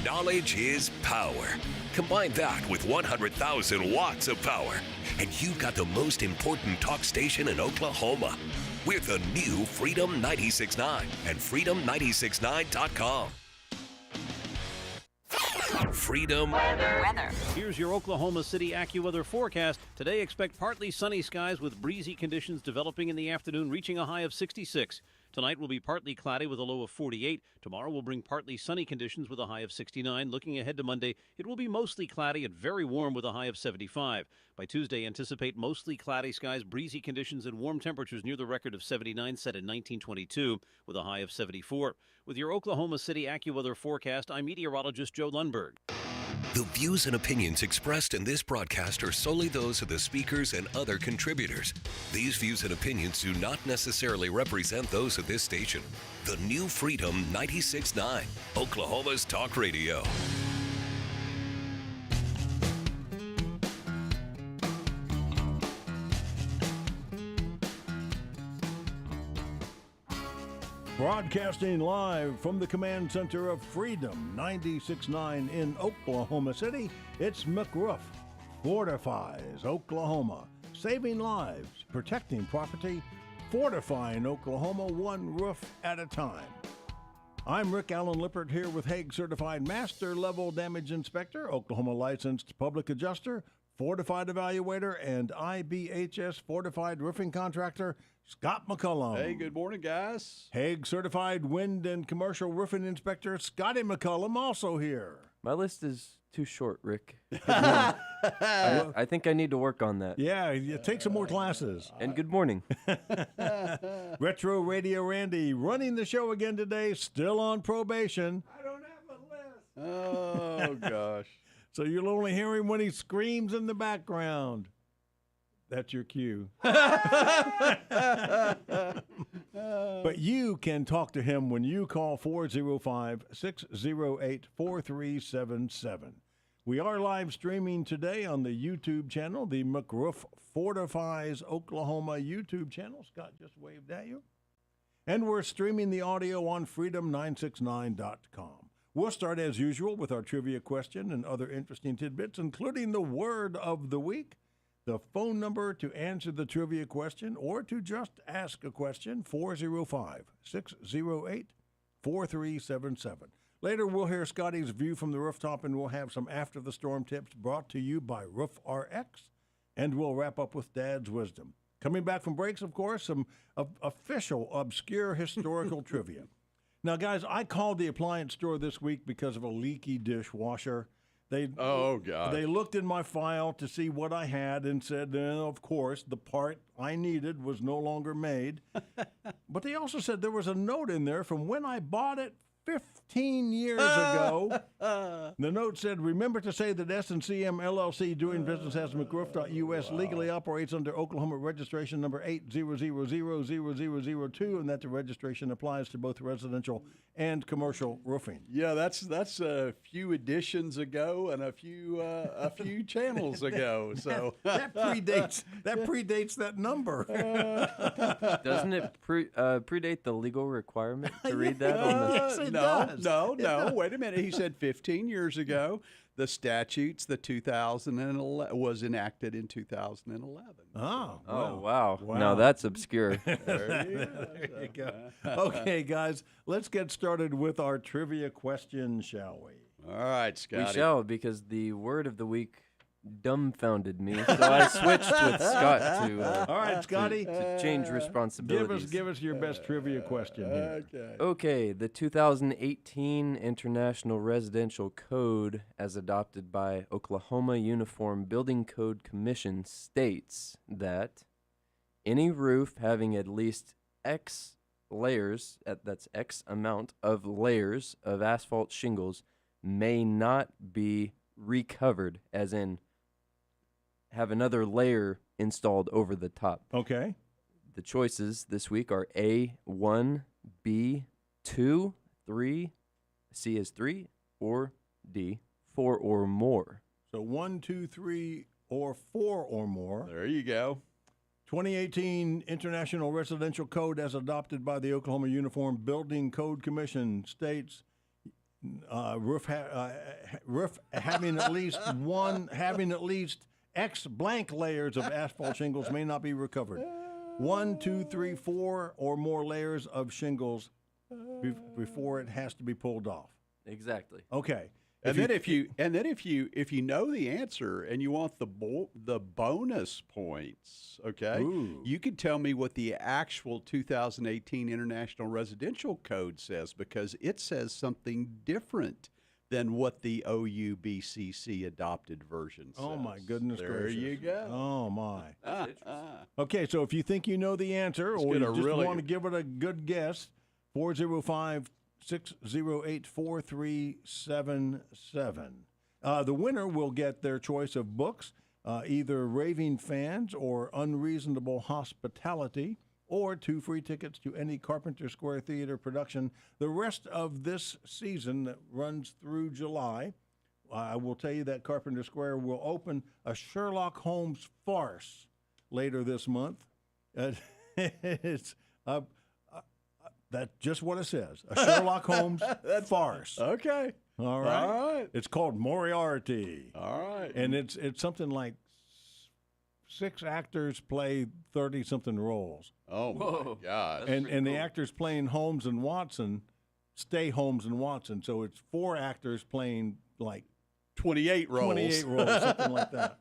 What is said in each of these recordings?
Knowledge is power. Combine that with 100,000 watts of power, and you've got the most important talk station in Oklahoma. We're the new Freedom 96.9 and freedom969.com. Freedom Weather. Here's your Oklahoma City AccuWeather forecast. Today, expect partly sunny skies with breezy conditions developing in the afternoon, reaching a high of 66. Tonight will be partly cloudy with a low of 48. Tomorrow will bring partly sunny conditions with a high of 69. Looking ahead to Monday, it will be mostly cloudy and very warm with a high of 75. By Tuesday, anticipate mostly cloudy skies, breezy conditions, and warm temperatures near the record of 79 set in 1922 with a high of 74. With your Oklahoma City AccuWeather forecast, I'm meteorologist Joe Lundberg. The views and opinions expressed in this broadcast are solely those of the speakers and other contributors. These views and opinions do not necessarily represent those of this station. The new Freedom 96.9, Oklahoma's talk radio. Broadcasting live from the command center of Freedom 96.9 in Oklahoma City, it's McRoof Fortifies Oklahoma. Saving lives, protecting property, fortifying Oklahoma one roof at a time. I'm Rick Allen Lippert here with Hague Certified Master Level Damage Inspector, Oklahoma Licensed Public Adjuster, Fortified Evaluator, and IBHS Fortified Roofing Contractor, Scott McCullum. Hey, good morning, guys. Hague Certified Wind and Commercial Roofing Inspector, Scotty McCullum, also here. My list is too short, Rick. I think I need to work on that. Yeah, take some more classes. And good morning. Retro Radio Randy running the show again today, still on probation. I don't have a list. Oh, gosh. So you'll only hear him when he screams in the background. That's your cue. But you can talk to him when you call 405-608-4377. We are live streaming today on the YouTube channel, the McRoof Fortifies Oklahoma YouTube channel. Scott just waved at you. And we're streaming the audio on freedom969.com. We'll start, as usual, with our trivia question and other interesting tidbits, including the word of the week, the phone number to answer the trivia question or to just ask a question, 405-608-4377. Later, we'll hear Scotty's view from the rooftop, and we'll have some after-the-storm tips brought to you by Roof RX, and we'll wrap up with Dad's wisdom. Coming back from breaks, of course, some official, obscure historical trivia. Now, guys, I called the appliance store this week because of a leaky dishwasher. They looked in my file to see what I had and said, of course, the part I needed was no longer made. But they also said there was a note in there from when I bought it 15 years ago. The note said, remember to say that S&CM LLC, doing business as McRoof.us, legally operates under Oklahoma registration number 8000002, and that the registration applies to both residential and commercial roofing. Yeah, that's a few editions ago and a few channels ago. So that predates that number. Doesn't it predate the legal requirement to read that on the? Yes, it does. No. Wait a minute. He said 15 years ago. The statutes, the 2011 was enacted in 2011. Oh, wow. Now that's obscure. There you go. Okay, guys, let's get started with our trivia question, shall we? All right, Scotty. We shall, because the word of the week dumbfounded me, so I switched with Scott to. All right, Scotty, to change responsibilities. Give us your best trivia question here. Okay, the 2018 International Residential Code, as adopted by Oklahoma Uniform Building Code Commission, states that any roof having at least X layers, that's X amount of layers of asphalt shingles, may not be recovered, as in have another layer installed over the top. Okay. The choices this week are A, 1, B, 2, 3, C is 3, or D, 4 or more. So 1, 2, 3, or 4 or more. There you go. 2018 International Residential Code, as adopted by the Oklahoma Uniform Building Code Commission, states roof having at least X blank layers of asphalt shingles may not be recovered. 1, 2, 3, 4 or more layers of shingles before it has to be pulled off. Exactly. Okay. If you know the answer and you want the bonus points, okay, Ooh. you could tell me what the actual 2018 International Residential Code says, because it says something different than what the OUBCC adopted version says. Oh, my goodness gracious. There you go. Oh, my. Okay, so if you think you know the answer or you just want to give it a good guess, 405-608-4377. The winner will get their choice of books, either Raving Fans or Unreasonable Hospitality, or 2 free tickets to any Carpenter Square Theater production the rest of this season that runs through July. I will tell you that Carpenter Square will open a Sherlock Holmes farce later this month. It's that's just what it says, a Sherlock Holmes farce. Okay. All right. All right. It's called Moriarty. All right. And it's something like 6 actors play 30-something roles. Oh, Whoa. my God. And the actors playing Holmes and Watson stay Holmes and Watson. So it's 4 actors playing like 28 roles. 28 roles, something like that.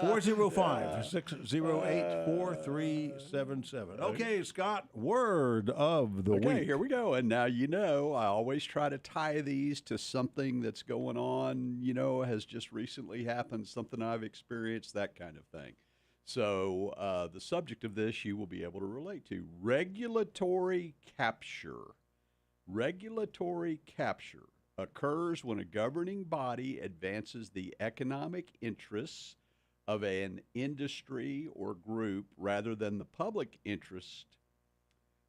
405-608-4377. Okay, Scott, word of the Okay, week. here we go. And now, I always try to tie these to something that's going on, has just recently happened, something I've experienced, that kind of thing. So the subject of this you will be able to relate to. Regulatory capture. Regulatory capture occurs when a governing body advances the economic interests of an industry or group rather than the public interest.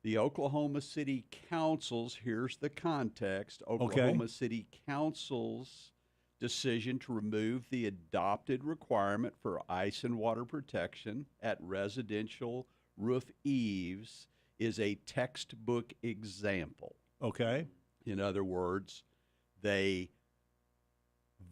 The Oklahoma City Council's, here's the context, Oklahoma City Council's decision to remove the adopted requirement for ice and water protection at residential roof eaves is a textbook example. Okay. In other words, they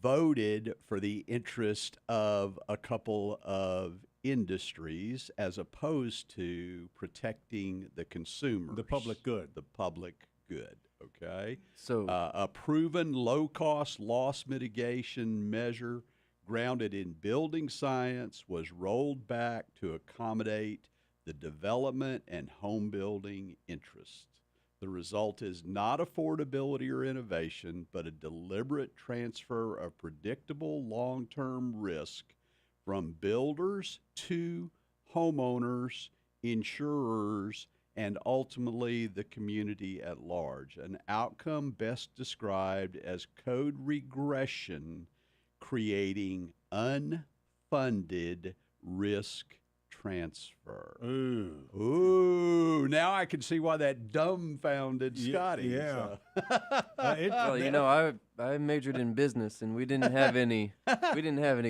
voted for the interest of a couple of industries as opposed to protecting the consumers. The public good. The public good, okay? So A proven low-cost loss mitigation measure grounded in building science was rolled back to accommodate the development and home building interests. The result is not affordability or innovation, but a deliberate transfer of predictable long-term risk from builders to homeowners, insurers, and ultimately the community at large. An outcome best described as code regression, creating unfunded risk transfer. Ooh, now I can see why that dumbfounded Scotty. Yeah. well, I majored in business, and we didn't have any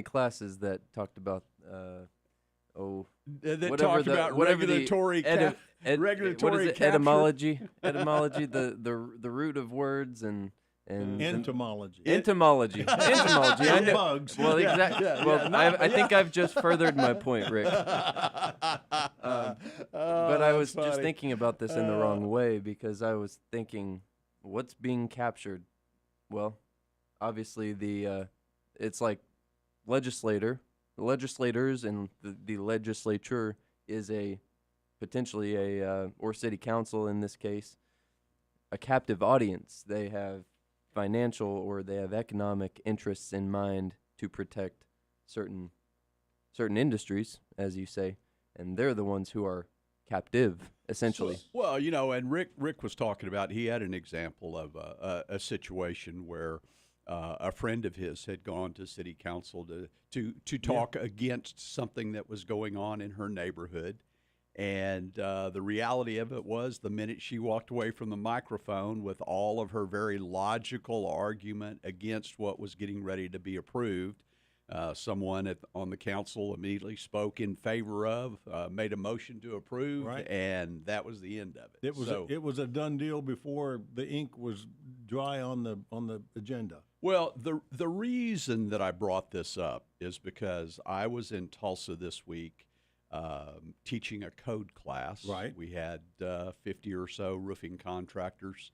classes that talked about that talked about regulatory regulatory capture. etymology, the root of words and entomology. Entomology. I know. Bugs. Well, exactly. I think I've just furthered my point, Rick. But I was just thinking about this in the wrong way, because I was thinking, what's being captured? Well, obviously it's like legislators and the legislature is potentially or city council in this case, a captive audience. They have financial or they have economic interests in mind to protect certain industries, as you say, and they're the ones who are captive, essentially. Well, and Rick was talking about, he had an example of a situation where a friend of his had gone to city council to talk against something that was going on in her neighborhood. And the reality of it was, the minute she walked away from the microphone with all of her very logical argument against what was getting ready to be approved, someone on the council immediately spoke in favor of, made a motion to approve, right. And that was the end of it. It was a done deal before the ink was dry on the agenda? Well, the reason that I brought this up is because I was in Tulsa this week teaching a code class. Right. We had 50 or so roofing contractors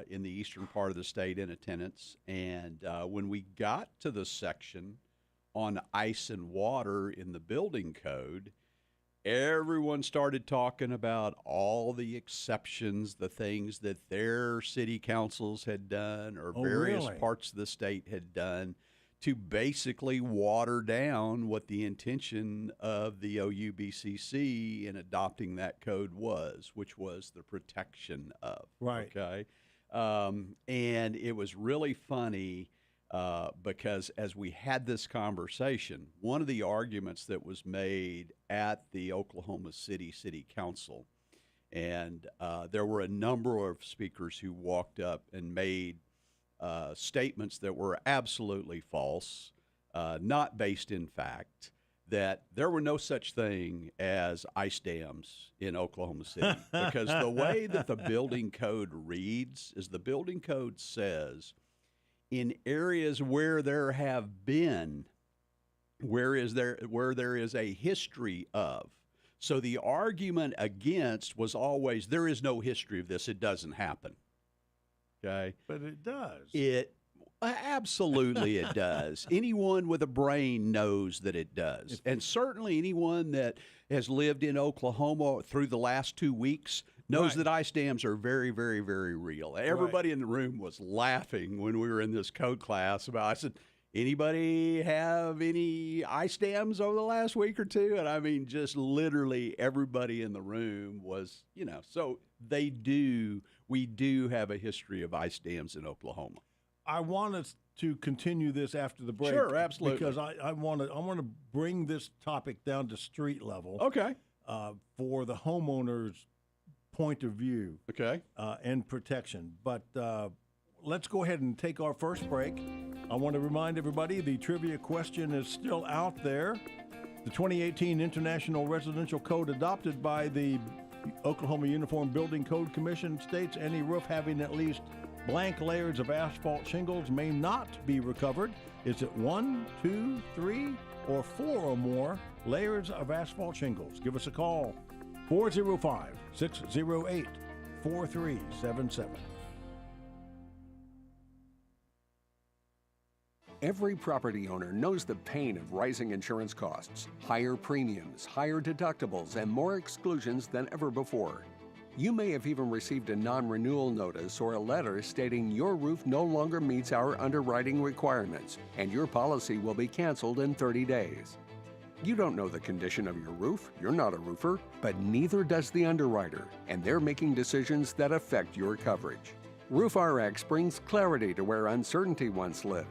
in the eastern part of the state in attendance. And when we got to the section on ice and water in the building code, everyone started talking about all the exceptions, the things that their city councils had done or various really? parts of the state had done to basically water down what the intention of the OUBCC in adopting that code was, which was the protection of. Right. Okay. And it was really funny because as we had this conversation, one of the arguments that was made at the Oklahoma City City Council, and there were a number of speakers who walked up and made statements that were absolutely false, not based in fact, that there were no such thing as ice dams in Oklahoma City. Because the way that the building code reads is the building code says, in areas where there have been, where there is a history of. So the argument against was always, there is no history of this, it doesn't happen. Okay? But it does. Absolutely it does. Anyone with a brain knows that it does. And certainly anyone that has lived in Oklahoma through the last 2 weeks knows Right. that ice dams are very, very, very real. Everybody in the room was laughing when we were in this code class about, I said, anybody have any ice dams over the last week or two? And I mean, just literally everybody in the room was, so we do have a history of ice dams in Oklahoma. I want us to continue this after the break. Sure, absolutely. Because I want to bring this topic down to street level. Okay. For the homeowner's point of view. Okay. And protection. But let's go ahead and take our first break. I want to remind everybody the trivia question is still out there. The 2018 International Residential Code adopted by the Oklahoma Uniform Building Code Commission states any roof having at least blank layers of asphalt shingles may not be recovered. Is it 1, 2, 3, or 4 or more layers of asphalt shingles? Give us a call, 405-608-4377. Every property owner knows the pain of rising insurance costs, higher premiums, higher deductibles, and more exclusions than ever before. You may have even received a non-renewal notice or a letter stating your roof no longer meets our underwriting requirements and your policy will be canceled in 30 days. You don't know the condition of your roof, you're not a roofer, but neither does the underwriter, and they're making decisions that affect your coverage. RoofRx brings clarity to where uncertainty once lived.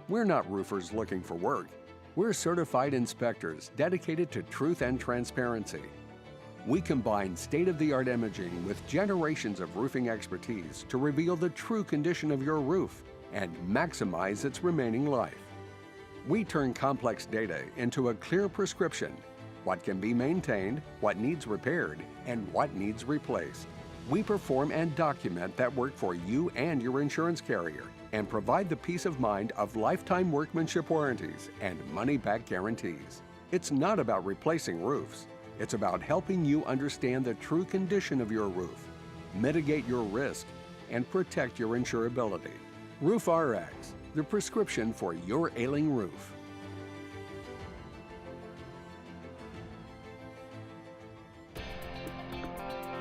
We're not roofers looking for work. We're certified inspectors dedicated to truth and transparency. We combine state-of-the-art imaging with generations of roofing expertise to reveal the true condition of your roof and maximize its remaining life. We turn complex data into a clear prescription: what can be maintained, what needs repaired, and what needs replaced. We perform and document that work for you and your insurance carrier and provide the peace of mind of lifetime workmanship warranties and money-back guarantees. It's not about replacing roofs. It's about helping you understand the true condition of your roof, mitigate your risk, and protect your insurability. RoofRx, the prescription for your ailing roof.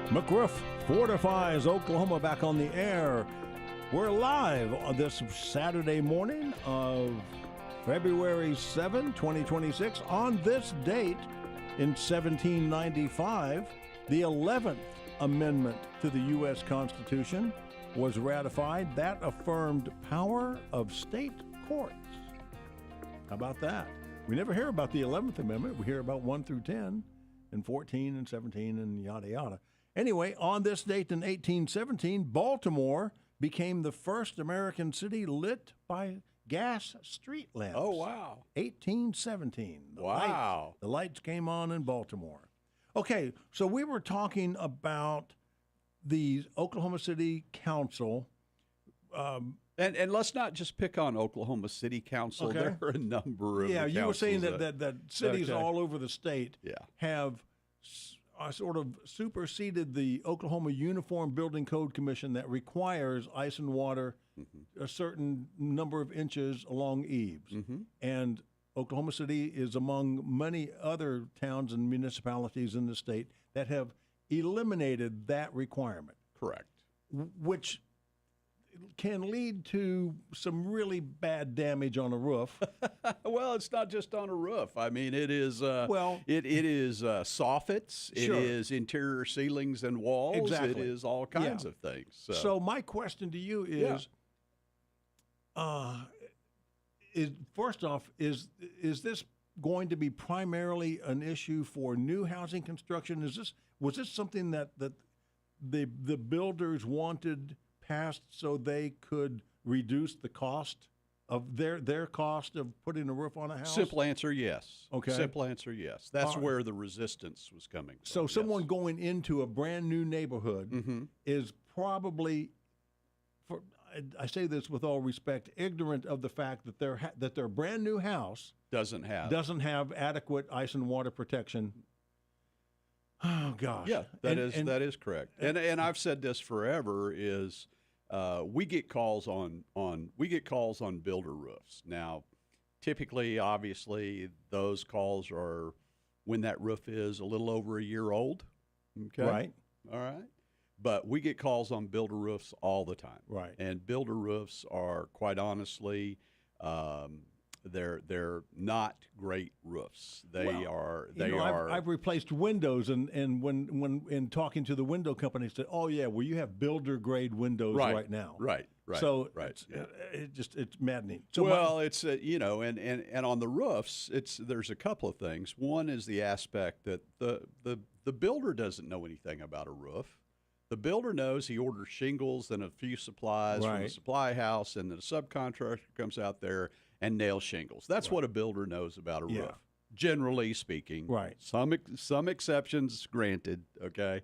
McRoof Fortifies Oklahoma back on the air. We're live on this Saturday morning of February 7, 2026. On this date in 1795, the 11th Amendment to the U.S. Constitution was ratified. That affirmed power of state courts. How about that? We never hear about the 11th Amendment. We hear about 1 through 10 and 14 and 17 and yada yada. Anyway, on this date in 1817, Baltimore became the first American city lit by gas street lamps. Oh, wow. 1817. Wow. The lights came on in Baltimore. Okay, so we were talking about the Oklahoma City Council And let's not just pick on Oklahoma City Council. Okay. There are a number of Yeah, the you were saying councils that cities Okay. all over the state Yeah. have sort of superseded the Oklahoma Uniform Building Code Commission that requires ice and water a certain number of inches along eaves. And Oklahoma City is among many other towns and municipalities in the state that have eliminated that requirement, Correct. which can lead to some really bad damage on a roof. Well, it's not just on a roof. I mean, it is Well- it is soffits. Sure. It is interior ceilings and walls. Exactly. It is all kinds Yeah. of things. So my question to you is first off, is this going to be primarily an issue for new housing construction? Was this something that the builders wanted passed so they could reduce the cost of their cost of putting a roof on a house? Simple answer, yes. Okay. Simple answer, yes. That's All right. where the resistance was coming from. So yes. someone going into a brand new neighborhood is probably, I say this with all respect, ignorant of the fact that their brand new house doesn't have adequate ice and water protection. Oh gosh. Yeah, that is correct. And I've said this forever is we get calls on builder roofs. Now, typically, obviously, those calls are when that roof is a little over a year old. Okay. Right. All right. But we get calls on builder roofs all the time. Right. And builder roofs are, quite honestly, they're not great roofs. I've replaced windows, and when in talking to the window companies, said, "Oh yeah, well you have builder grade windows right now." Right. So right. it's maddening. So it's and on the roofs, there's a couple of things. One is the aspect that the builder doesn't know anything about a roof. The builder knows he orders shingles and a few supplies from the supply house, and then a subcontractor comes out there and nails shingles. That's what a builder knows about a roof, generally speaking. Right. Some exceptions granted. Okay.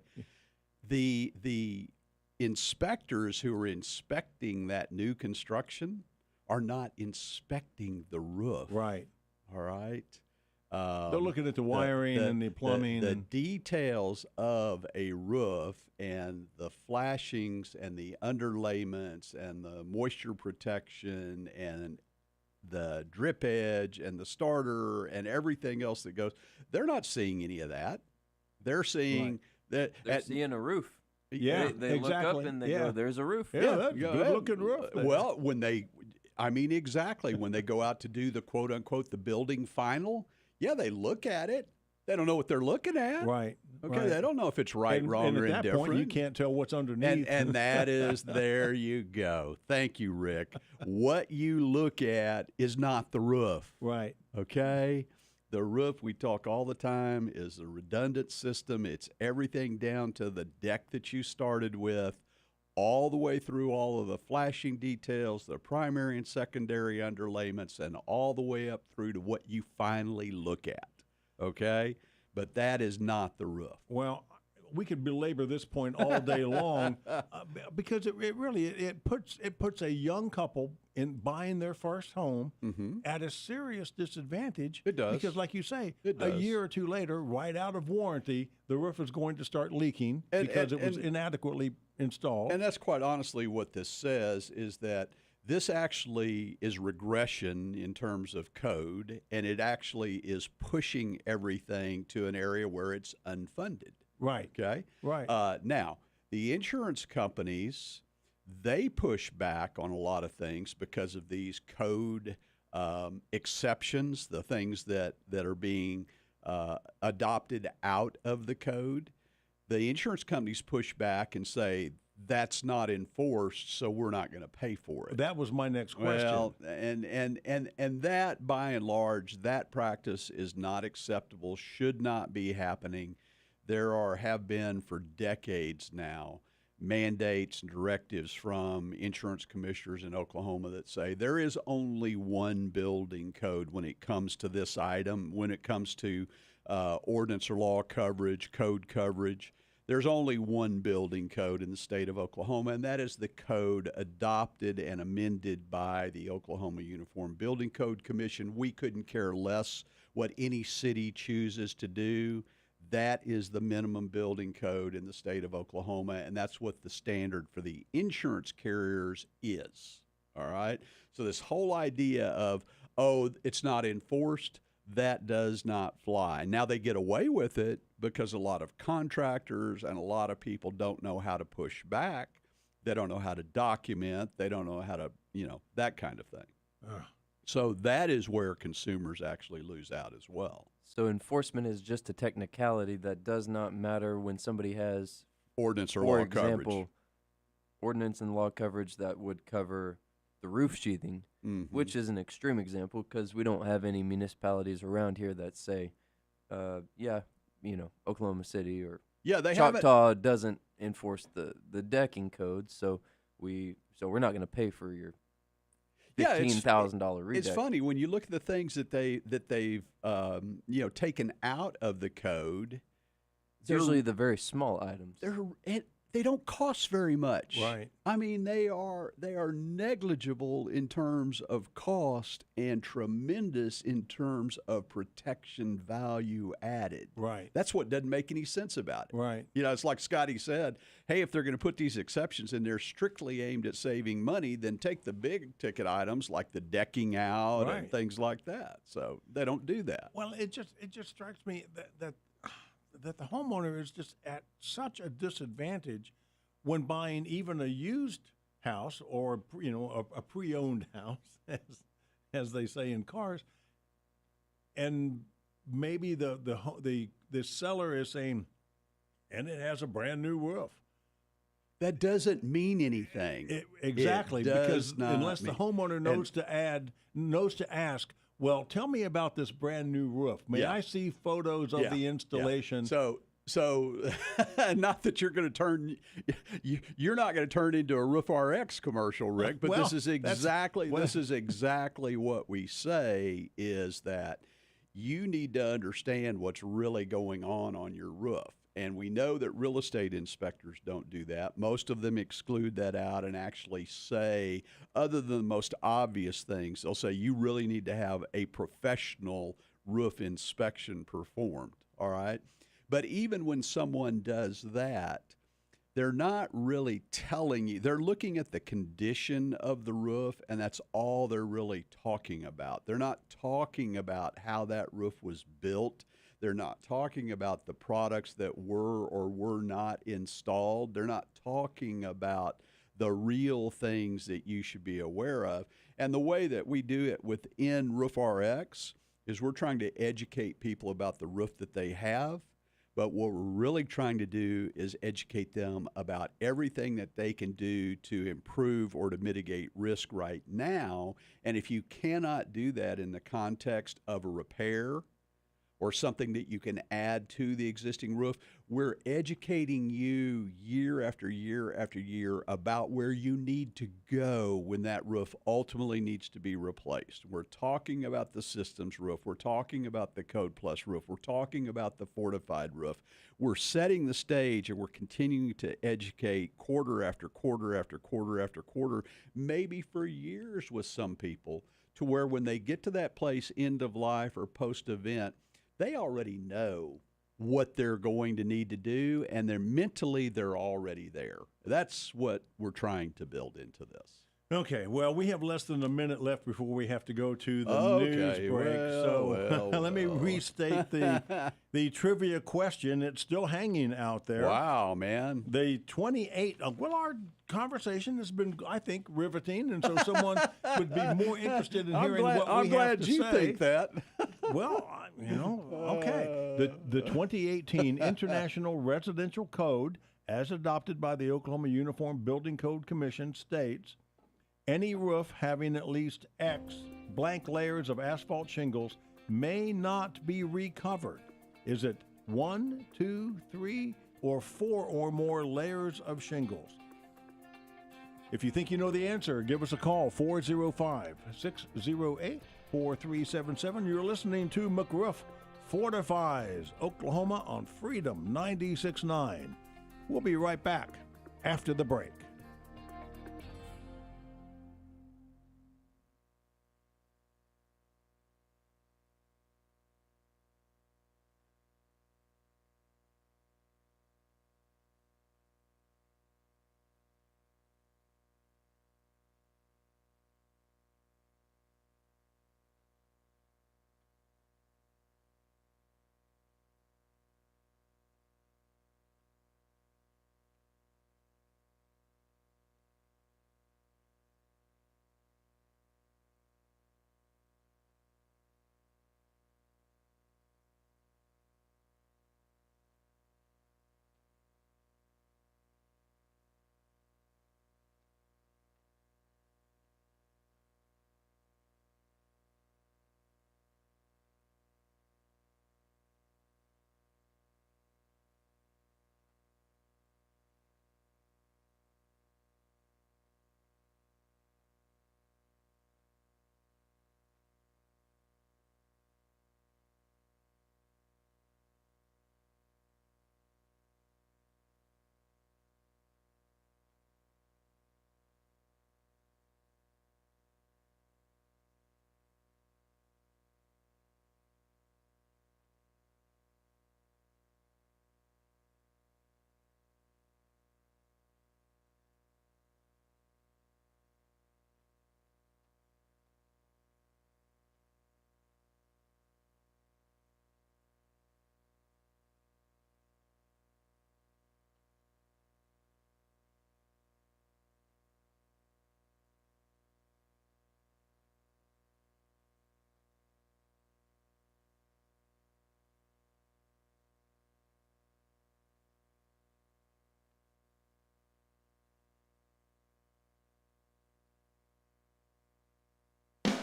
The inspectors who are inspecting that new construction are not inspecting the roof. Right. All right. They're looking at the wiring and the plumbing. The details of a roof and the flashings and the underlayments and the moisture protection and the drip edge and the starter and everything else that goes. They're not seeing any of that. They're seeing that. They're seeing a roof. Yeah, They look up and they go, there's a roof. Yeah, that's a good-looking roof. Well, when they go out to do the quote-unquote the building final, they look at it. They don't know what they're looking at. Right. Okay, right. They don't know if it's right, wrong, or and at that indifferent. point, you can't tell what's underneath. And that is, there you go. Thank you, Rick. What you look at is not the roof. Right. Okay? The roof, we talk all the time, is a redundant system. It's everything down to the deck that you started with, all the way through all of the flashing details, the primary and secondary underlayments, and all the way up through to what you finally look at. Okay? But that is not the roof. Well, we could belabor this point all day long because it really puts a young couple in buying their first home at a serious disadvantage. It does. Because like you say, It a does. year or two later, right out of warranty, the roof is going to start leaking because it was inadequately installed. And that's quite honestly what this says is that this actually is regression in terms of code, and it actually is pushing everything to an area where it's unfunded. Right. Okay? Right. Now, the insurance companies, they push back on a lot of things because of these code exceptions, the things that are being adopted out of the code. The insurance companies push back and say, that's not enforced, so we're not going to pay for it. That was my next question. Well, and that, by and large, that practice is not acceptable, should not be happening. There have been for decades now mandates and directives from insurance commissioners in Oklahoma that say there is only one building code when it comes to this item, when it comes to ordinance or law coverage, code coverage. There's only one building code in the state of Oklahoma, and that is the code adopted and amended by the Oklahoma Uniform Building Code Commission. We couldn't care less what any city chooses to do. That is the minimum building code in the state of Oklahoma, and that's what the standard for the insurance carriers is. All right? So this whole idea of, oh, it's not enforced, that does not fly. Now they get away with it because a lot of contractors and a lot of people don't know how to push back. They don't know how to document. They don't know how to, that kind of thing. So that is where consumers actually lose out as well. So enforcement is just a technicality that does not matter when somebody has Ordinance or for law example, coverage. Ordinance and law coverage that would cover the roof sheathing, which is an extreme example because we don't have any municipalities around here that say, Oklahoma City or they Choctaw doesn't enforce the decking code, so we're not going to pay for your $15,000 redeck. It's funny when you look at the things that they've taken out of the code. It's usually the very small items. They don't cost very much. Right. I mean, they are negligible in terms of cost and tremendous in terms of protection value added. Right. That's what doesn't make any sense about it. Right. It's like Scotty said, hey, if they're going to put these exceptions in there strictly aimed at saving money, then take the big ticket items like the decking out and things like that. So they don't do that. Well, it just strikes me that the homeowner is just at such a disadvantage when buying even a used house or a pre-owned house, as they say in cars, and maybe the seller is saying, and it has a brand new roof. That doesn't mean anything. Exactly, because unless the homeowner knows to ask, well, tell me about this brand new roof. May I see photos of the installation? So not that you're going to you're not going to turn into a Roof RX commercial, Rick, but this is exactly what we say is that you need to understand what's really going on your roof. And we know that real estate inspectors don't do that. Most of them exclude that out and actually say, other than the most obvious things, they'll say you really need to have a professional roof inspection performed, all right? But even when someone does that, they're not really telling you. They're looking at the condition of the roof, and that's all they're really talking about. They're not talking about how that roof was built. They're not talking about the products that were or were not installed. They're not talking about the real things that you should be aware of. And the way that we do it within Roof RX is we're trying to educate people about the roof that they have. But what we're really trying to do is educate them about everything that they can do to improve or to mitigate risk right now. And if you cannot do that in the context of a repair or something that you can add to the existing roof, we're educating you year after year after year about where you need to go when that roof ultimately needs to be replaced. We're talking about the systems roof. We're talking about the Code Plus roof. We're talking about the fortified roof. We're setting the stage, and we're continuing to educate quarter after quarter after quarter after quarter, maybe for years with some people, to where when they get to that place, end of life or post-event, they already know what they're going to need to do, and they're already there. That's what we're trying to build into this. Okay, well, we have less than a minute left before we have to go to the news break. Let me restate the trivia question. It's still hanging out there. Wow, man. The 28, our conversation has been, I think, riveting, and so someone would be more interested in hearing what we have to say. I'm glad you think that. Well, okay. The 2018 International Residential Code, as adopted by the Oklahoma Uniform Building Code Commission, states, any roof having at least X blank layers of asphalt shingles may not be recovered. Is it 1, 2, 3, or 4 or more layers of shingles? If you think you know the answer, give us a call, 405-608-4377. You're listening to McRoof Fortifies, Oklahoma on Freedom 96.9. We'll be right back after the break.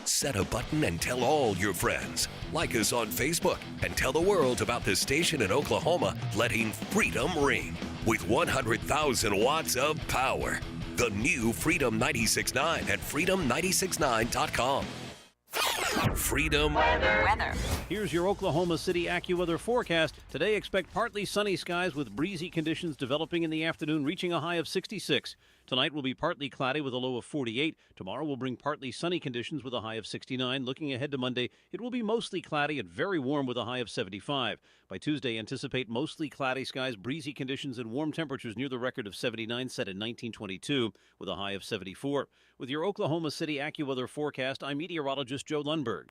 Set a button and tell all your friends. Like us on Facebook and tell the world about the station in Oklahoma letting freedom ring with 100,000 watts of power. The new Freedom 96.9 at freedom969.com. Freedom weather. Here's your Oklahoma City AccuWeather forecast. Today, expect partly sunny skies with breezy conditions developing in the afternoon, reaching a high of 66. Tonight will be partly cloudy with a low of 48. Tomorrow will bring partly sunny conditions with a high of 69. Looking ahead to Monday, it will be mostly cloudy and very warm with a high of 75. By Tuesday, anticipate mostly cloudy skies, breezy conditions, and warm temperatures near the record of 79 set in 1922 with a high of 74. With your Oklahoma City AccuWeather forecast, I'm meteorologist Joe Lundberg.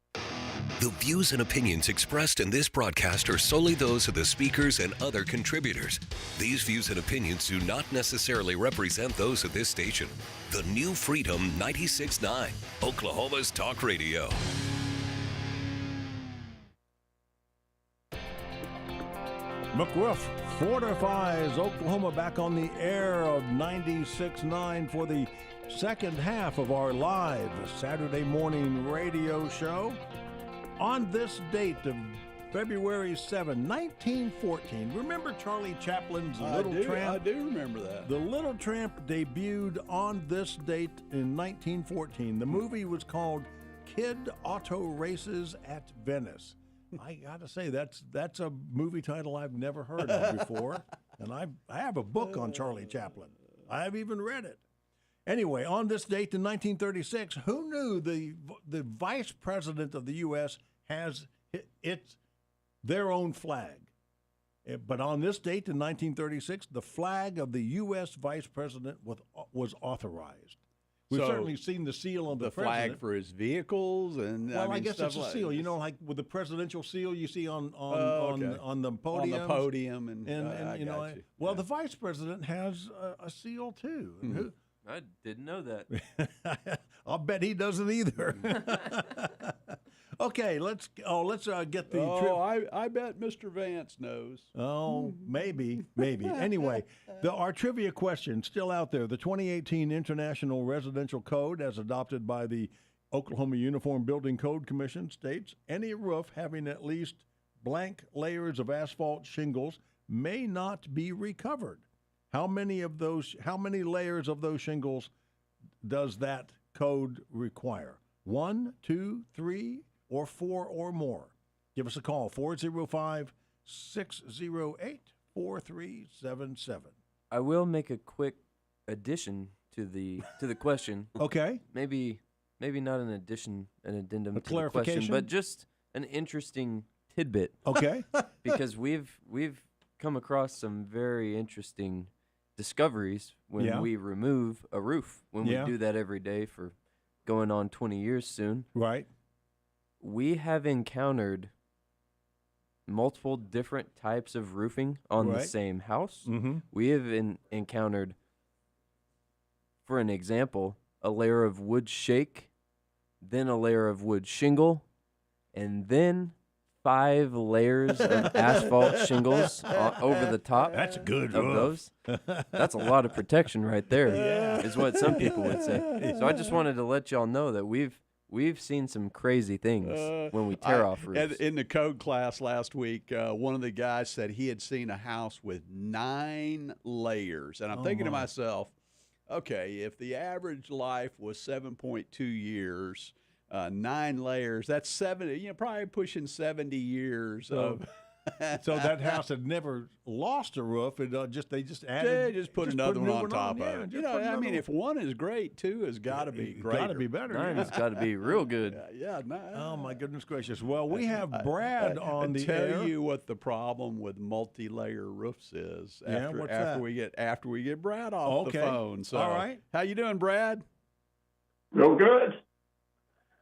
The views and opinions expressed in this broadcast are solely those of the speakers and other contributors. These views and opinions do not necessarily represent those of this station. The new Freedom 96.9, Oklahoma's talk radio. McRoof Fortifies Oklahoma back on the air of 96.9 for the second half of our live Saturday morning radio show. On this date of February 7, 1914, remember Charlie Chaplin's Little Tramp? I do remember that. The Little Tramp debuted on this date in 1914. The movie was called Kid Auto Races at Venice. I got to say, that's a movie title I've never heard of before, and I have a book on Charlie Chaplin. I've even read it. Anyway, on this date in 1936, who knew the vice president of the U.S. has their own flag? But on this date in 1936, the flag of the U.S. vice president was authorized. We've certainly seen the seal on the president. Flag for his vehicles and well, I guess it's a seal. You know, like with the presidential seal you see on the podium. On the podium, and you know. Well, the vice president has a seal too. Mm-hmm. I didn't know that. I'll bet he doesn't either. Okay, let's get the trip. I bet Mr. Vance knows. Oh, maybe. Anyway, our trivia question still out there. The 2018 International Residential Code, as adopted by the Oklahoma Uniform Building Code Commission, states any roof having at least blank layers of asphalt shingles may not be recovered. How many layers of those shingles does that code require? 1, 2, 3, or 4 or more? Give us a call, 405-608-4377. I will make a quick addition to the question. Okay. Maybe not an addition, an addendum A to the question, clarification? but just an interesting tidbit. Okay. Because we've come across some very interesting discoveries when Yeah. we remove a roof. When Yeah. we do that every day for going on 20 years soon. Right. We have encountered multiple different types of roofing on the Right. same house. Mm-hmm. We have encountered, for an example, a layer of wood shake, then a layer of wood shingle, and then 5 layers of asphalt shingles over the top. That's a good of roof. those. That's a lot of protection right there, Yeah. is what some people would say. So I just wanted to let y'all know that we've seen some crazy things when we tear off roofs. In the code class last week, one of the guys said he had seen a house with 9 layers. And I'm thinking to myself, okay, if the average life was 7.2 years, 9 layers, that's 70, probably pushing 70 years of. So that house had never lost a roof. It they just added. They just put another one new on top Yeah, of it. just put another one. If 1 is great, 2 has got to be great. Got to be better. 9 yeah. has got to be real good. Yeah. Oh my goodness gracious! Well, we have Brad on the tell air. you what the problem with multi-layer roofs is. Yeah, what's that? After we get Brad off the Okay. phone. So, All right. how you doing, Brad? Real good.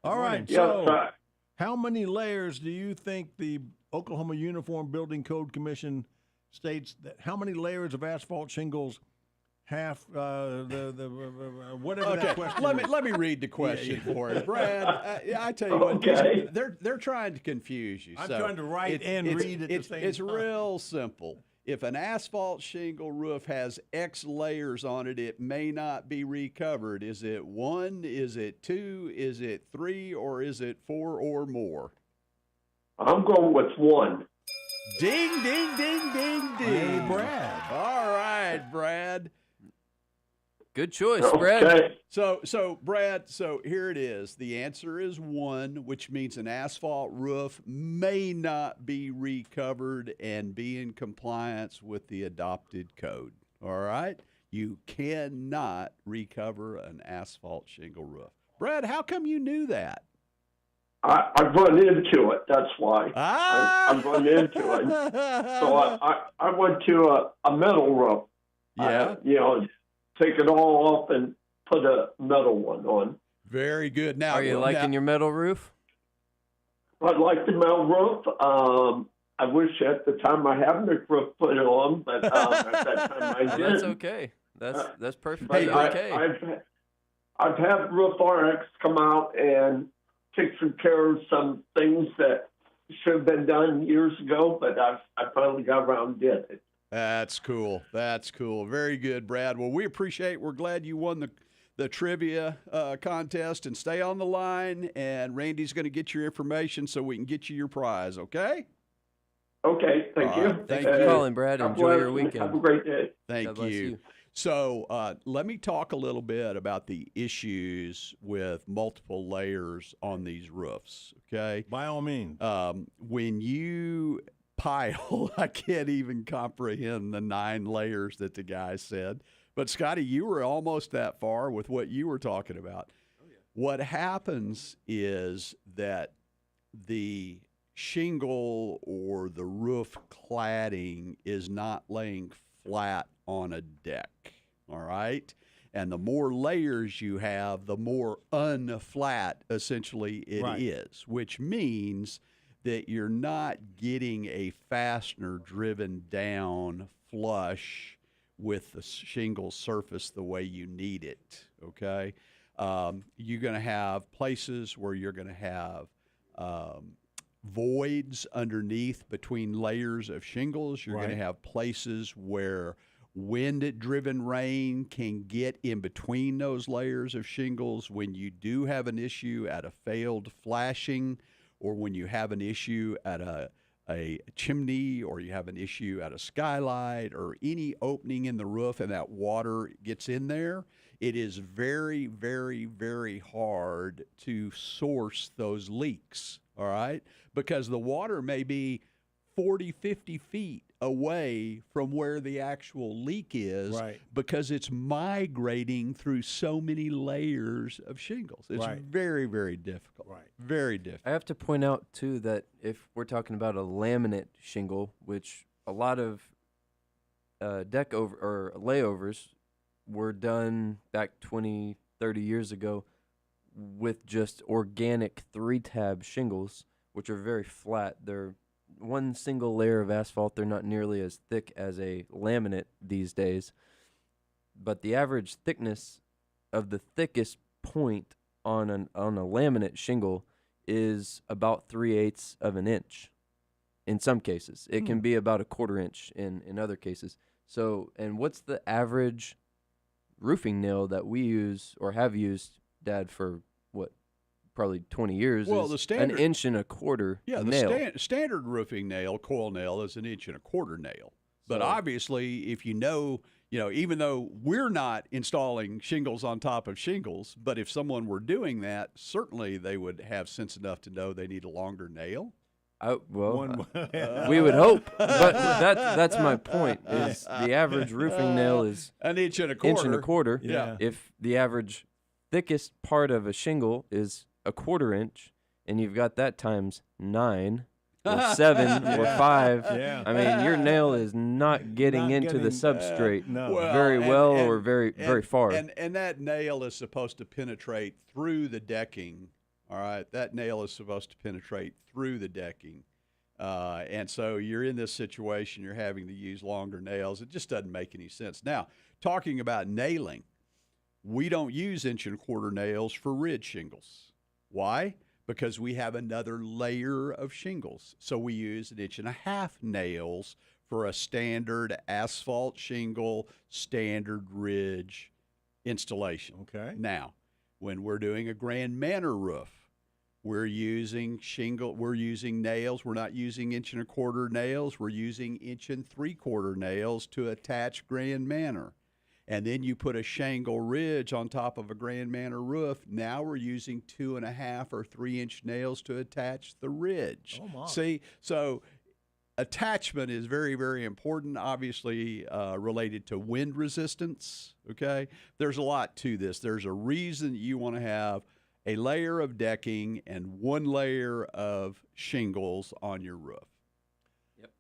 All right. Yes, So, how many layers do you think the Oklahoma Uniform Building Code Commission states that? How many layers of asphalt shingles have whatever that Okay, question? let me read the question for you, Brad. I tell you what, Okay. they're trying to confuse you. I'm so trying to write and read at the same It's time. real simple. If an asphalt shingle roof has X layers on it, it may not be recovered. Is it 1? Is it 2? Is it 3? Or is it 4 or more? I'm going with 1. Ding, ding, ding, ding, ding. Hey, Brad. All right, Brad. Good choice, Brad. Okay. So Brad, here it is. The answer is 1, which means an asphalt roof may not be recovered and be in compliance with the adopted code. All right? You cannot recover an asphalt shingle roof. Brad, how come you knew that? I've run into it. That's why. I've run into it. So I went to a metal roof. Yeah. Take it all off and put a metal one on. Very good. Now, Are you liking your metal roof? I like the metal roof. I wish at the time I had McRoof put it on, but at that time I Well, didn't. that's okay. That's perfectly Hey, okay. I've had Roof RX come out and taken care of some things that should have been done years ago, but I finally got around and did it. That's cool. That's cool. Very good, Brad. Well, we appreciate. We're glad you won the trivia contest, and stay on the line. And Randy's going to get your information so we can get you your prize. Okay? Okay, thank you. Thank Thanks for you. calling, Brad. God Enjoy bless your and weekend. Have a great day. Thank God bless you. So let me talk a little bit about the issues with multiple layers on these roofs. Okay? By all means. When you pile, I can't even comprehend the 9 layers that the guy said. But Scotty, you were almost that far with what you were talking about. Oh, yeah. What happens is that the shingle or the roof cladding is not laying flat on a deck. All right. And the more layers you have, the more unflat essentially it is, which means that you're not getting a fastener driven down flush with the shingle surface the way you need it, okay? You're going to have places where you're going to have voids underneath between layers of shingles. You're going to have places where wind-driven rain can get in between those layers of shingles. When you do have an issue at a failed flashing, or when you have an issue at a chimney, or you have an issue at a skylight, or any opening in the roof and that water gets in there, it is very, very, very hard to source those leaks, all right? Because the water may be 40, 50 feet away from where the actual leak is, Right. because it's migrating through so many layers of shingles. It's Right. very, very difficult. Right. Very difficult. I have to point out, too, that if we're talking about a laminate shingle, which a lot of deck over or layovers were done back 20, 30 years ago with just organic 3-tab shingles, which are very flat. They're one single layer of asphalt. They're not nearly as thick as a laminate these days. But the average thickness of the thickest point on a laminate shingle is about 3/8 of an inch. In some cases, it can be about a 1/4 inch in other cases. So, and what's the average roofing nail that we use or have used, Dad, for what, probably 20 years? Well, is the standard, 1.25 inch the nail. standard roofing nail, coil nail, is 1.25 inch nail. But So- obviously, if you know, even though we're not installing shingles on top of shingles, but if someone were doing that, certainly they would have sense enough to know they need a longer nail. We would hope, but that's my point. Is the average roofing nail is 1.25 inch. Yeah. If the average thickest part of a shingle is a 1/4 inch, and you've got that times 9 or 7 or 5, Yeah. I mean, your nail is not getting Not into the getting, substrate no. very well or very far. And that nail is supposed to penetrate through the decking. All right, that nail is supposed to penetrate through the decking. And so you're in this situation, you're having to use longer nails. It just doesn't make any sense. Now, talking about nailing, we don't use 1.25 inch nails for ridge shingles. Why? Because we have another layer of shingles. So we use 1.5 inch nails for a standard asphalt shingle, standard ridge installation. Okay. Now, when we're doing a Grand Manor roof, we're using nails. We're not using 1.25 inch nails. We're using 1.75 inch nails to attach Grand Manor. And then you put a shingle ridge on top of a Grand Manor roof. Now we're using 2.5 or 3 inch nails to attach the ridge. Oh, my. See, so attachment is very, very important, obviously related to wind resistance, okay? There's a lot to this. There's a reason you want to have a layer of decking and one layer of shingles on your roof.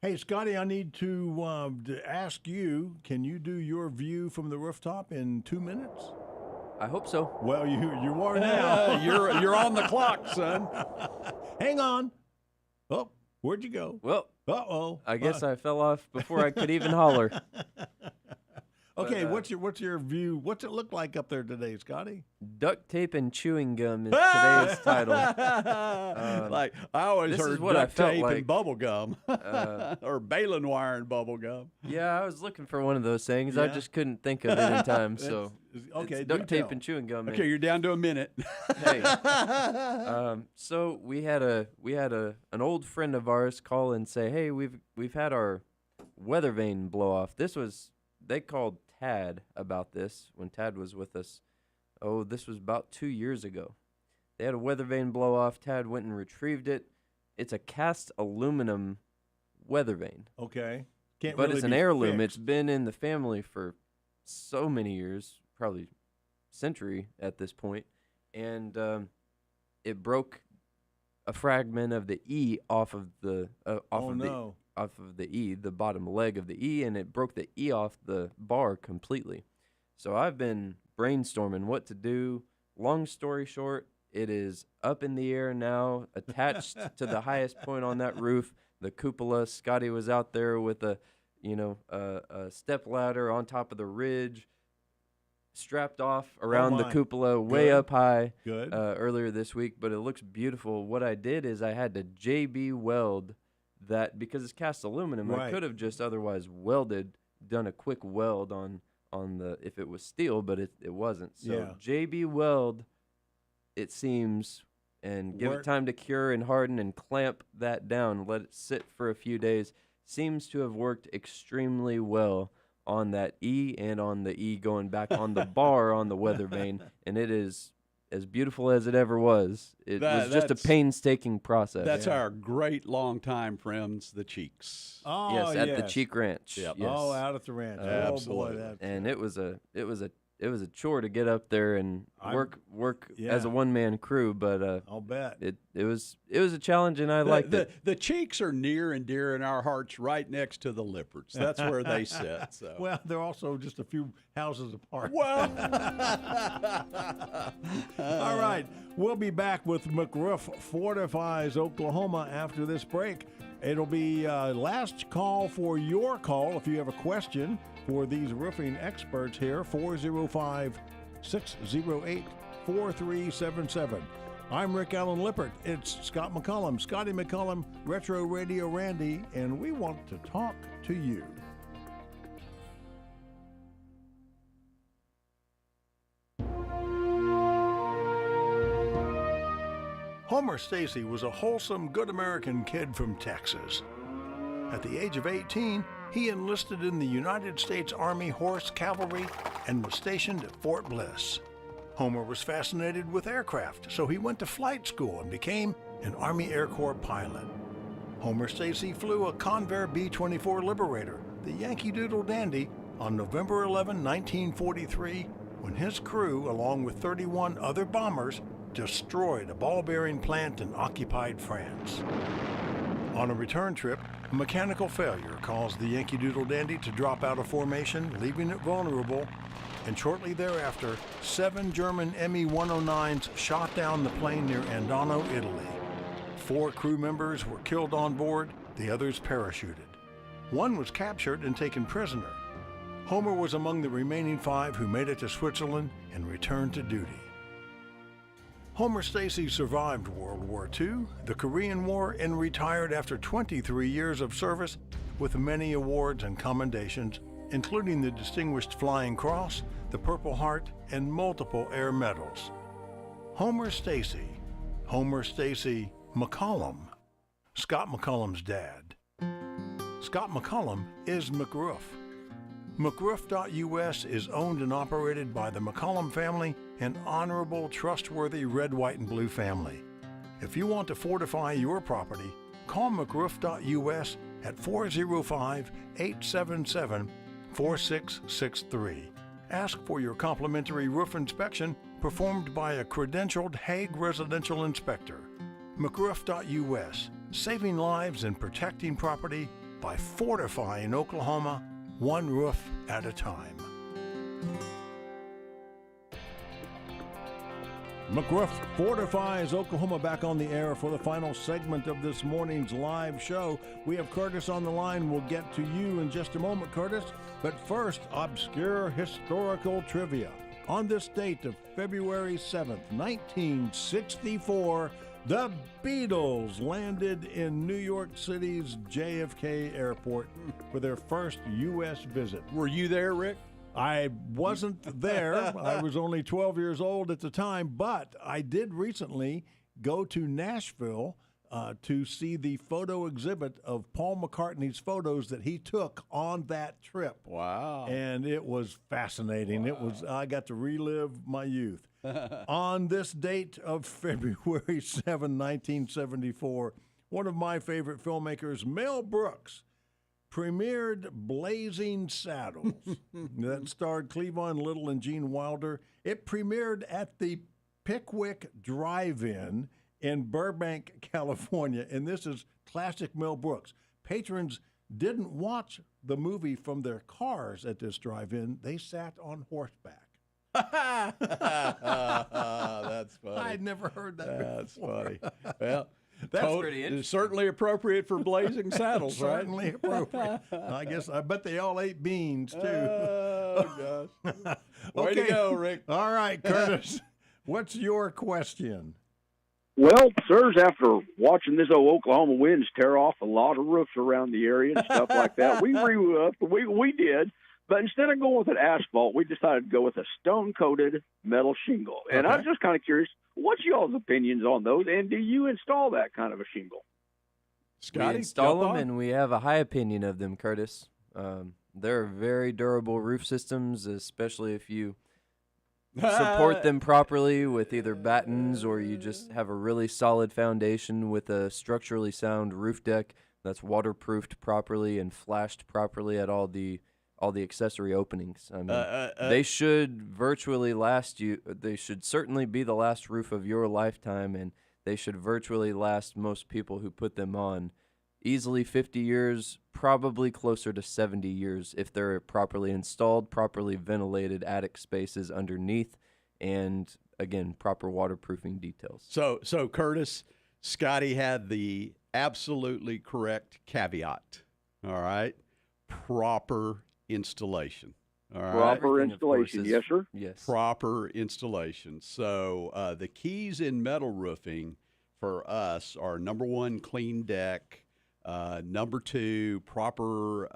Hey, Scotty, I need to ask you, can you do your view from the rooftop in 2 minutes? I hope so. Well, you are now. You're on the clock, son. Hang on. Oh, where'd you go? Well, Uh-oh. I guess I fell off before I could even holler. Okay, but, what's your view? What's it look like up there today, Scotty? Duct tape and chewing gum is today's title. Like I always this is heard what I duct felt tape like. and bubble gum, or baling wire and bubble gum. Yeah, I was looking for one of those things. I Yeah. just couldn't think of it in time. So Okay, it's do duct tape tell. and chewing gum. Okay, you're down to a minute. Hey, so we had an old friend of ours call and say, hey, we've had our weather vane blow off. They called Tad about this when Tad was with us. Oh, this was about 2 years ago. They had a weather vane blow off. Tad went and retrieved it. It's a cast aluminum weather vane. Okay. Can't But really it's an be heirloom. fixed. It's been in the family for so many years, probably century at this point, and it broke a fragment of the E off of the E, the bottom leg of the E, and it broke the E off the bar completely. So I've been brainstorming what to do. Long story short, it is up in the air now, attached to the highest point on that roof, the cupola. Scotty was out there with a step ladder on top of the ridge, strapped off around the my. cupola, way Good. up high. Good. Earlier this week, but it looks beautiful. What I did is I had to JB weld that because it's cast aluminum. I Right. could have just otherwise done a quick weld on the if it was steel, but it wasn't. So Yeah. JB weld, it seems, and give Work- it time to cure and harden and clamp that down. Let it sit for a few days. Seems to have worked extremely well on that E and on the E going back on the bar on the weather vane, and it is as beautiful as it ever was, it was just a painstaking process. That's our great longtime friends, the Cheeks. Oh, yes, at the Cheek Ranch. Yep. Yes. Oh, out at the ranch. Absolutely. Oh, boy, And it was a chore to get up there and work as a one-man crew, but I'll bet it was a challenge, and I liked it. The Cheeks are near and dear in our hearts, right next to the Lippards. That's where they sit. So. Well, they're also just a few houses apart. Well, all right, we'll be back with McRoof Fortifies Oklahoma after this break. It'll be last call for your call if you have a question for these roofing experts here, 405-608-4377. I'm Rick Allen Lippert. It's Scott McCollum, Scotty McCollum, Retro Radio Randy, and we want to talk to you. Homer Stacy was a wholesome, good American kid from Texas. At the age of 18, he enlisted in the United States Army Horse Cavalry and was stationed at Fort Bliss. Homer was fascinated with aircraft, so he went to flight school and became an Army Air Corps pilot. Homer Stacy flew a Convair B-24 Liberator, the Yankee Doodle Dandy, on November 11, 1943, when his crew, along with 31 other bombers, destroyed a ball-bearing plant in occupied France. On a return trip, a mechanical failure caused the Yankee Doodle Dandy to drop out of formation, leaving it vulnerable, and shortly thereafter, 7 German Me-109s shot down the plane near Andano, Italy. 4 crew members were killed on board, the others parachuted. 1 was captured and taken prisoner. Homer was among the remaining 5 who made it to Switzerland and returned to duty. Homer Stacy survived World War II, the Korean War, and retired after 23 years of service with many awards and commendations, including the Distinguished Flying Cross, the Purple Heart, and multiple air medals. Homer Stacy McCollum, Scott McCollum's dad. Scott McCollum is McRoof. McRoof.us is owned and operated by the McCollum family, an honorable, trustworthy red, white, and blue family. If you want to fortify your property, call McRoof.us at 405-877-4663. Ask for your complimentary roof inspection performed by a credentialed Hague residential inspector. McRoof.us, saving lives and protecting property by fortifying Oklahoma, one roof at a time. McRoof Fortifies Oklahoma back on the air for the final segment of this morning's live show. We have Curtis on the line. We'll get to you in just a moment, Curtis. But first, obscure historical trivia. On this date of February 7th, 1964, the Beatles landed in New York City's JFK Airport for their first U.S. visit. Were you there, Rick? I wasn't there. I was only 12 years old at the time, but I did recently go to Nashville to see the photo exhibit of Paul McCartney's photos that he took on that trip. Wow. And it was fascinating. Wow. I got to relive my youth. On this date of February 7, 1974, one of my favorite filmmakers, Mel Brooks, premiered Blazing Saddles that starred Cleavon Little and Gene Wilder. It premiered at the Pickwick Drive-In in Burbank, California, and this is classic Mel Brooks. Patrons didn't watch the movie from their cars at this drive-in. They sat on horseback. That's funny. I'd never heard that That's before. funny. Well, That's pretty interesting. Certainly appropriate for Blazing Saddles, right? Certainly appropriate. I bet they all ate beans, too. Oh, gosh. Way Okay. to go, Rick. All right, Curtis, what's your question? Well, sirs, after watching this old Oklahoma winds tear off a lot of roofs around the area and stuff like that, we re-roofed. We did. But instead of going with an asphalt, we decided to go with a stone-coated metal shingle. And Okay. I'm just kind of curious, what's y'all's opinions on those, and do you install that kind of a shingle? Scotty, We install jump them, on. and we have a high opinion of them, Curtis. They're very durable roof systems, especially if you support them properly with either battens, or you just have a really solid foundation with a structurally sound roof deck that's waterproofed properly and flashed properly at all the accessory openings. I mean, they should virtually last you. They should certainly be the last roof of your lifetime, and they should virtually last most people who put them on easily 50 years, probably closer to 70 years if they're properly installed, properly ventilated attic spaces underneath, and again, proper waterproofing details. So Curtis, Scotty had the absolutely correct caveat. All right, proper installation. All right, Proper installation, yes, sir. Yes. proper installation. So the keys in metal roofing for us are number one, clean deck. Number two, proper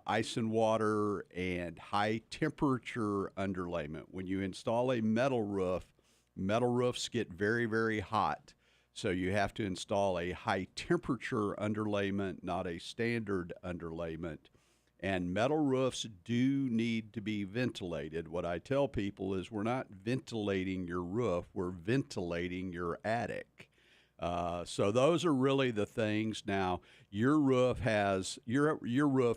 ice and water and high temperature underlayment. When you install a metal roofs get very, very hot. So you have to install a high temperature underlayment, not a standard underlayment. And metal roofs do need to be ventilated. What I tell people is we're not ventilating your roof, we're ventilating your attic. So those are really the things. Now, your roof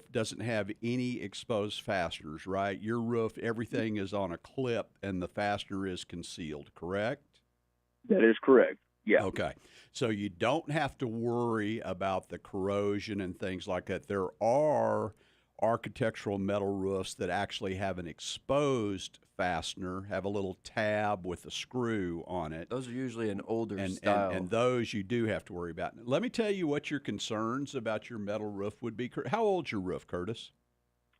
doesn't have any exposed fasteners, right? Your roof, everything is on a clip and the fastener is concealed, correct? That is correct. Yeah. Okay. So you don't have to worry about the corrosion and things like that. There are architectural metal roofs that actually have an exposed fastener, have a little tab with a screw on it. Those are usually an older style. And those you do have to worry about. Let me tell you what your concerns about your metal roof would be. How old's your roof, Curtis?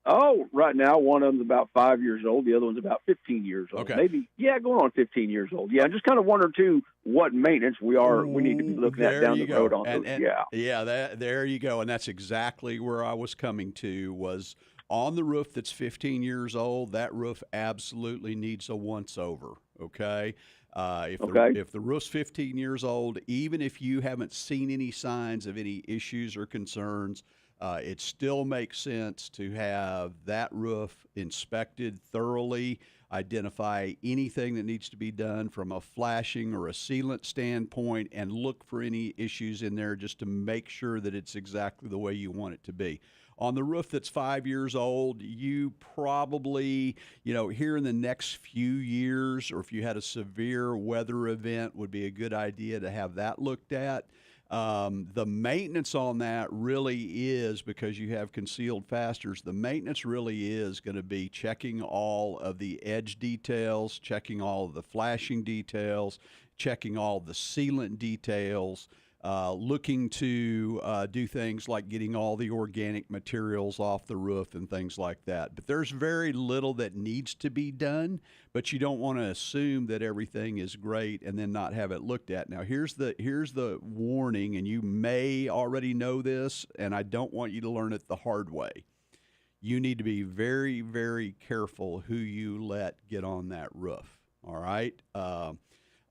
Oh, right now, one of them's about 5 years old. The other one's about 15 years old. Okay. Maybe, going on 15 years old. Yeah, just kind of wonder, too, what maintenance we need to be looking at down the road on those. There you go. And that's exactly where I was coming to, was on the roof that's 15 years old, that roof absolutely needs a once-over, okay? If the roof's 15 years old, even if you haven't seen any signs of any issues or concerns, it still makes sense to have that roof inspected thoroughly, identify anything that needs to be done from a flashing or a sealant standpoint, and look for any issues in there just to make sure that it's exactly the way you want it to be. On the roof that's 5 years old, you probably, here in the next few years, or if you had a severe weather event, would be a good idea to have that looked at. The maintenance on that really is, because you have concealed fasteners, the maintenance really is going to be checking all of the edge details, checking all of the flashing details, checking all the sealant details, looking to do things like getting all the organic materials off the roof and things like that. But there's very little that needs to be done, but you don't want to assume that everything is great and then not have it looked at. Now, here's the warning, and you may already know this, and I don't want you to learn it the hard way. You need to be very, very careful who you let get on that roof, all right?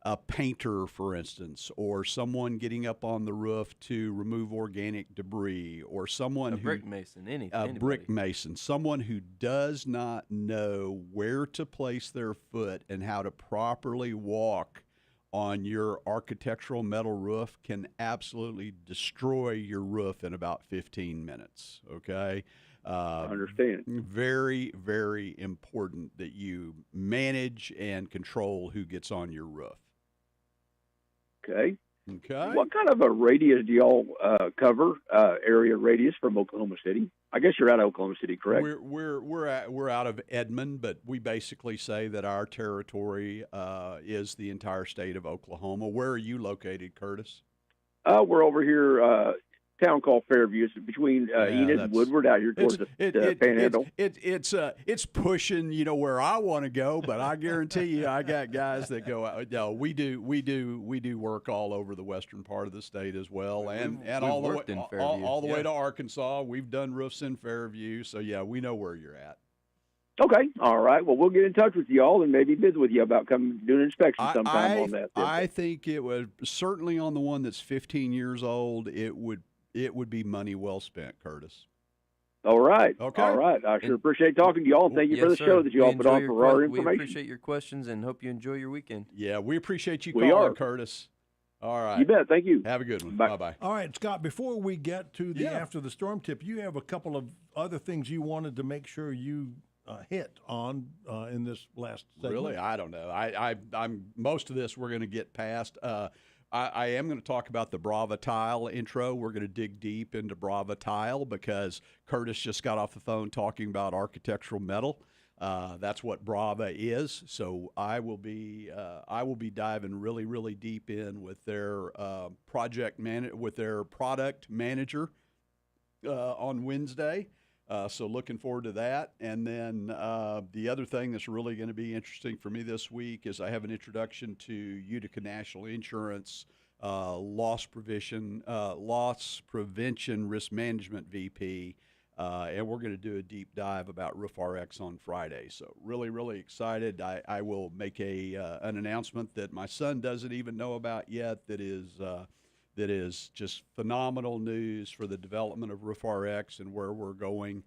A painter, for instance, or someone getting up on the roof to remove organic debris, or someone brick mason, brick mason, someone who does not know where to place their foot and how to properly walk on your architectural metal roof can absolutely destroy your roof in about 15 minutes, okay? I understand. Very, very important that you manage and control who gets on your roof. Okay. Okay. What kind of a radius do y'all cover? Area radius from Oklahoma City? I guess you're out of Oklahoma City, correct? We're out of Edmond, but we basically say that our territory is the entire state of Oklahoma. Where are you located, Curtis? We're over here. Town called Fairview. It's between Enid and Woodward, out here towards the Panhandle. It's pushing, where I want to go, but I guarantee you, I got guys that go out. No, we do work all over the western part of the state as well, and all the way to Arkansas. We've done roofs in Fairview, so yeah, we know where you're at. Okay, all right. Well, we'll get in touch with y'all and maybe visit with you about coming doing an inspection sometime on that. I think it would, certainly on the one that's 15 years old, it would be money well spent, Curtis. All right. Okay. All right. I sure appreciate talking to you all, and thank you Yes, for the sir. show that you We all put enjoy on your for our We information. appreciate your questions and hope you enjoy your weekend. Yeah, we appreciate you We calling, are. Curtis. All right. You bet. Thank you. Have a good one. Bye. Bye-bye. All right, Scott, before we get to the Yeah. after the storm tip, you have a couple of other things you wanted to make sure you hit on in this last segment. Really? I don't know. I'm most of this we're going to get past. I am going to talk about the Brava Tile intro. We're going to dig deep into Brava Tile because Curtis just got off the phone talking about architectural metal. That's what Brava is. So I will be diving really, really deep in with their with their product manager on Wednesday. So looking forward to that. And then the other thing that's really going to be interesting for me this week is I have an introduction to Utica National Insurance loss prevention risk management VP. And we're going to do a deep dive about Roof RX on Friday. So really, really excited. I will make an announcement that my son doesn't even know about yet that is just phenomenal news for the development of Roof RX and where we're going.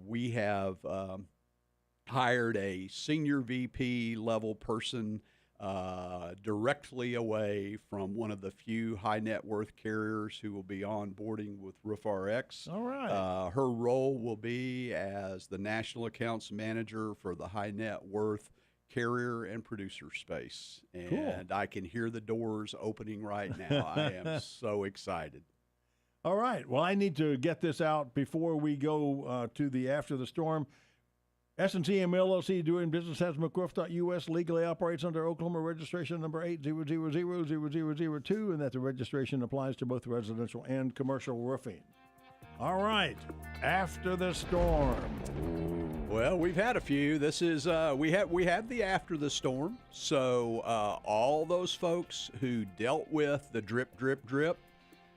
We have hired a senior VP level person directly away from one of the few high net worth carriers who will be onboarding with Roof RX. All right. Her role will be as the national accounts manager for the high net worth carrier and producer space. And Cool. I can hear the doors opening right now. I am so excited. All right. Well, I need to get this out before we go to the after the storm. S&CM LLC, doing business as McRoof.us, legally operates under Oklahoma registration number 8000002, and that the registration applies to both residential and commercial roofing. All right. After the storm. Well, we've had a few. This is we had the after the storm. So all those folks who dealt with the drip, drip, drip,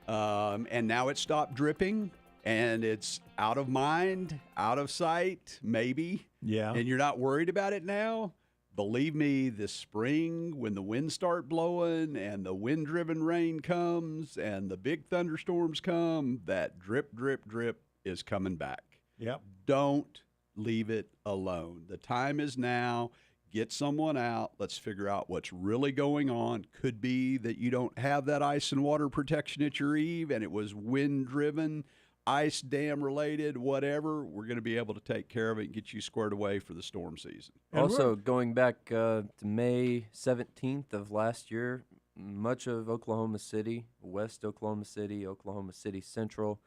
and now it stopped dripping, and it's out of mind, out of sight, maybe. Yeah. And you're not worried about it now. Believe me, this spring, when the winds start blowing and the wind-driven rain comes and the big thunderstorms come, that drip, drip, drip is coming back. Yep. Don't leave it alone. The time is now. Get someone out. Let's figure out what's really going on. Could be that you don't have that ice and water protection at your eave and it was wind-driven, ice dam related, whatever. We're going to be able to take care of it and get you squared away for the storm season. Also, going back to May 17th of last year, much of Oklahoma City, West Oklahoma City Central,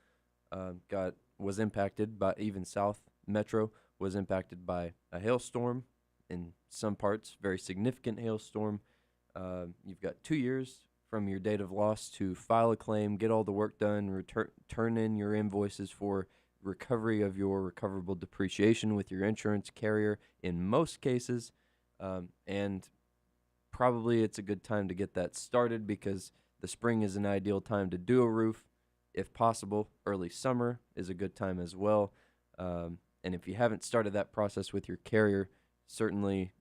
was impacted by, even South Metro was impacted by a hailstorm. In some parts, very significant hailstorm. You've got 2 years from your date of loss to file a claim, get all the work done, turn in your invoices for recovery of your recoverable depreciation with your insurance carrier in most cases. And probably it's a good time to get that started because the spring is an ideal time to do a roof. If possible, early summer is a good time as well. And if you haven't started that process with your carrier, certainly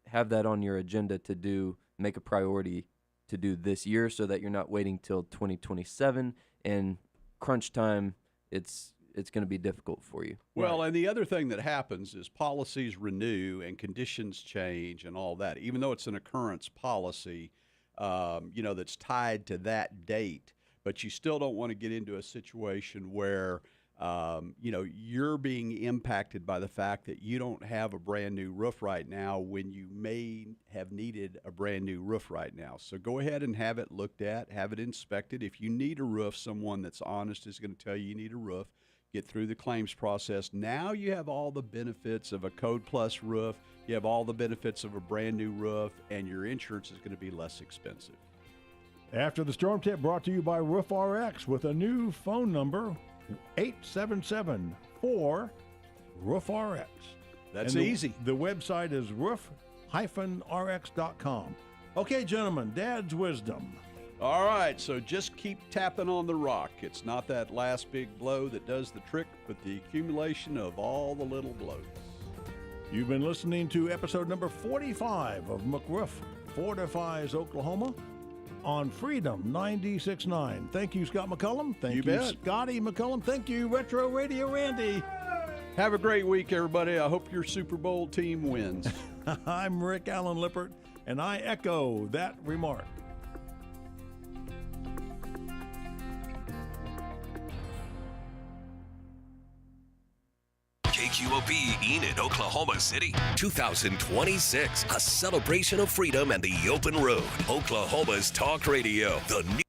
have that on your agenda to do, make a priority to do this year so that you're not waiting till 2027 and crunch time, it's going to be difficult for you. Well, and the other thing that happens is policies renew and conditions change and all that. Even though it's an occurrence policy, that's tied to that date, but you still don't want to get into a situation where you're being impacted by the fact that you don't have a brand new roof right now when you may have needed a brand new roof right now. So go ahead and have it looked at, have it inspected. If you need a roof, someone that's honest is going to tell you need a roof. Get through the claims process. Now you have all the benefits of a Code Plus roof. You have all the benefits of a brand new roof, and your insurance is going to be less expensive. After the storm tip brought to you by Roof RX with a new phone number, 877-4-ROOF-RX. That's and easy. The website is roof-rx.com. Okay, gentlemen, Dad's wisdom. All right, so just keep tapping on the rock. It's not that last big blow that does the trick, but the accumulation of all the little blows. You've been listening to episode number 45 of McRoof Fortifies Oklahoma. on Freedom 96.9. Thank you, Scott McCullum. Thank you, bet. Scotty McCullum. Thank you, Retro Radio Randy. Have a great week, everybody. I hope your Super Bowl team wins. I'm Rick Allen Lippert, and I echo that remark. KQOB Enid, Oklahoma City, 2026, a celebration of freedom and the open road. Oklahoma's talk radio, the new